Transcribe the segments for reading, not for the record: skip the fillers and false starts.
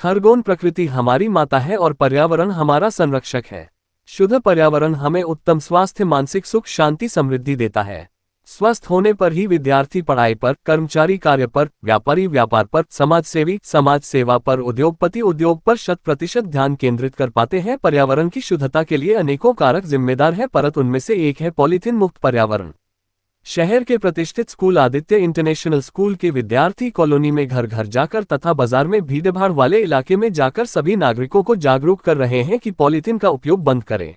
खरगोन प्रकृति हमारी माता है और पर्यावरण हमारा संरक्षक है। शुद्ध पर्यावरण हमें उत्तम स्वास्थ्य, मानसिक सुख, शांति, समृद्धि देता है। स्वस्थ होने पर ही विद्यार्थी पढ़ाई पर, कर्मचारी कार्य पर, व्यापारी व्यापार पर, समाजसेवी समाज सेवा पर, उद्योगपति उद्योग पर 100% ध्यान केंद्रित कर पाते हैं। पर्यावरण की शुद्धता के लिए अनेकों कारक जिम्मेदार है, परंतु उनमें से एक है पॉलीथीन मुक्त पर्यावरण। शहर के प्रतिष्ठित स्कूल आदित्य इंटरनेशनल स्कूल के विद्यार्थी कॉलोनी में घर घर जाकर तथा बाजार में भीड़भाड़ वाले इलाके में जाकर सभी नागरिकों को जागरूक कर रहे हैं कि पॉलीथीन का उपयोग बंद करें।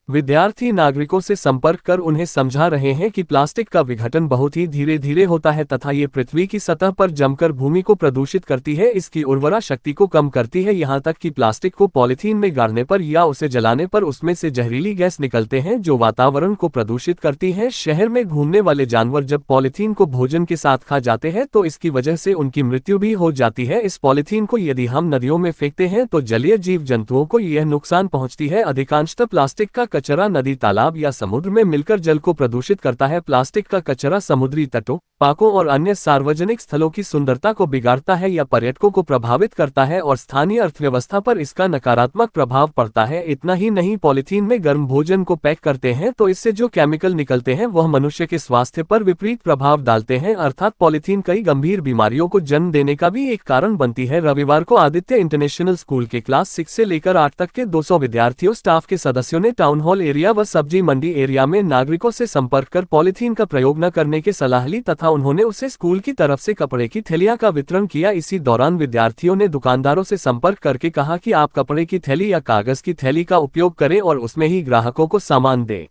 विद्यार्थी नागरिकों से संपर्क कर उन्हें समझा रहे हैं कि प्लास्टिक का विघटन बहुत ही धीरे धीरे होता है तथा ये पृथ्वी की सतह पर जमकर भूमि को प्रदूषित करती है, इसकी उर्वरा शक्ति को कम करती है। यहाँ तक कि प्लास्टिक को पॉलीथीन में गाड़ने पर या उसे जलाने पर उसमें से जहरीली गैस निकलते हैं जो वातावरण को प्रदूषित करती है। शहर में घूमने वाले जानवर जब पॉलीथीन को भोजन के साथ खा जाते हैं तो इसकी वजह से उनकी मृत्यु भी हो जाती है। इस पॉलीथीन को यदि हम नदियों में फेंकते हैं तो जलीय जीव जंतुओं को यह नुकसान पहुंचती है। अधिकांशतः प्लास्टिक का कचरा नदी, तालाब या समुद्र में मिलकर जल को प्रदूषित करता है। प्लास्टिक का कचरा समुद्री तटों, पार्कों और अन्य सार्वजनिक स्थलों की सुंदरता को बिगाड़ता है या पर्यटकों को प्रभावित करता है और स्थानीय अर्थव्यवस्था पर इसका नकारात्मक प्रभाव पड़ता है। इतना ही नहीं, पॉलीथीन में गर्म भोजन को पैक करते हैं तो इससे जो केमिकल निकलते हैं वह मनुष्य के स्वास्थ्य पर विपरीत प्रभाव डालते हैं, अर्थात पॉलीथीन कई गंभीर बीमारियों को जन्म देने का भी एक कारण बनती है। रविवार को आदित्य इंटरनेशनल स्कूल के क्लास 6 से लेकर 8 तक के 200 विद्यार्थियों, स्टाफ के सदस्यों ने टाउन हॉल एरिया व सब्जी मंडी एरिया में नागरिकों से संपर्क कर पॉलीथीन का प्रयोग न करने की सलाह ली तथा उन्होंने उसे स्कूल की तरफ से कपड़े की थैलियां का वितरण किया। इसी दौरान विद्यार्थियों ने दुकानदारों से संपर्क करके कहा कि आप कपड़े की थैली या कागज की थैली का उपयोग करें और उसमें ही ग्राहकों को सामान दें।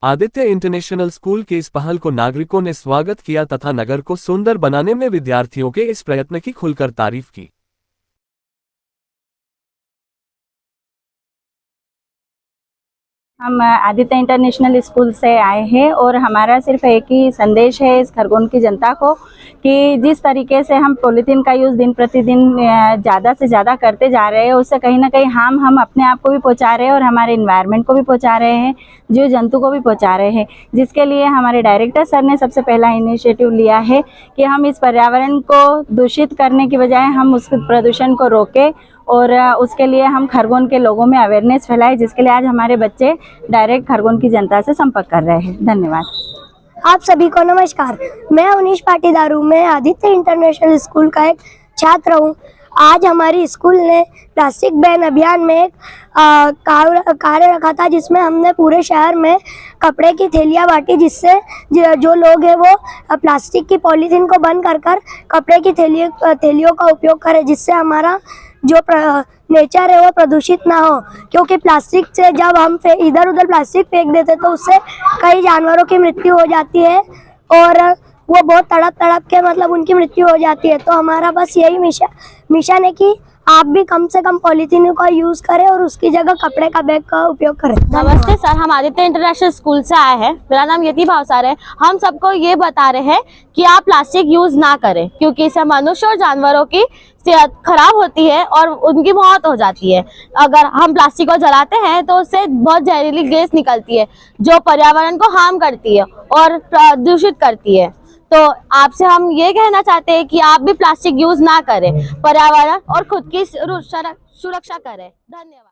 आदित्य इंटरनेशनल स्कूल के इस पहल को नागरिकों ने स्वागत किया तथा नगर को सुंदर बनाने में विद्यार्थियों के इस प्रयत्न की खुलकर तारीफ की। हम आदित्य इंटरनेशनल स्कूल से आए हैं और हमारा सिर्फ एक ही संदेश है इस खरगोन की जनता को कि जिस तरीके से हम पॉलीथीन का यूज़ दिन प्रतिदिन ज़्यादा से ज़्यादा करते जा रहे हैं, उससे कहीं ना कहीं हम अपने आप को भी पहुंचा रहे हैं और हमारे इन्वायरमेंट को भी पहुंचा रहे हैं, जीव जंतु को भी पहुंचा रहे हैं। जिसके लिए हमारे डायरेक्टर सर ने सबसे पहला इनिशिएटिव लिया है कि हम इस पर्यावरण को दूषित करने की बजाय हम उस प्रदूषण को रोकें और उसके लिए हम खरगोन के लोगों में अवेयरनेस फैलाएं, जिसके लिए आज हमारे बच्चे डायरेक्ट खरगोन की जनता से संपर्क कर रहे हैं। धन्यवाद। आप सभी को नमस्कार। मैं अवनीश पाटीदार हूँ। मैं आदित्य इंटरनेशनल स्कूल का एक छात्र हूँ। आज हमारी स्कूल ने प्लास्टिक बैन अभियान में एक कार्य रखा था जिसमें हमने पूरे शहर में कपड़े की थैलियाँ बांटी, जिससे जो लोग हैं वो प्लास्टिक की पॉलीथीन को बंद कर कपड़े की थैलियों का उपयोग करें, जिससे हमारा जो नेचर है वो प्रदूषित ना हो। क्योंकि प्लास्टिक से जब हम इधर उधर प्लास्टिक फेंक देते तो उससे कई जानवरों की मृत्यु हो जाती है और वो बहुत तड़प के मतलब उनकी मृत्यु हो जाती है। तो हमारा बस यही मिशन है कि आप भी कम से कम पॉलीथीन का यूज करें और उसकी जगह कपड़े का बैग का उपयोग करें। नमस्ते सर, हम आदित्य इंटरनेशनल स्कूल से आए हैं। मेरा नाम यति भावसार है। हम सबको ये बता रहे हैं कि आप प्लास्टिक यूज ना करें, क्योंकि इससे मनुष्य और जानवरों की सेहत खराब होती है और उनकी मौत हो जाती है। अगर हम प्लास्टिक को जलाते हैं तो उससे बहुत जहरीली गैस निकलती है जो पर्यावरण को हार्म करती है और प्रदूषित करती है। तो आपसे हम ये कहना चाहते हैं कि आप भी प्लास्टिक यूज ना करें, पर्यावरण और खुद की सुरक्षा करें। धन्यवाद।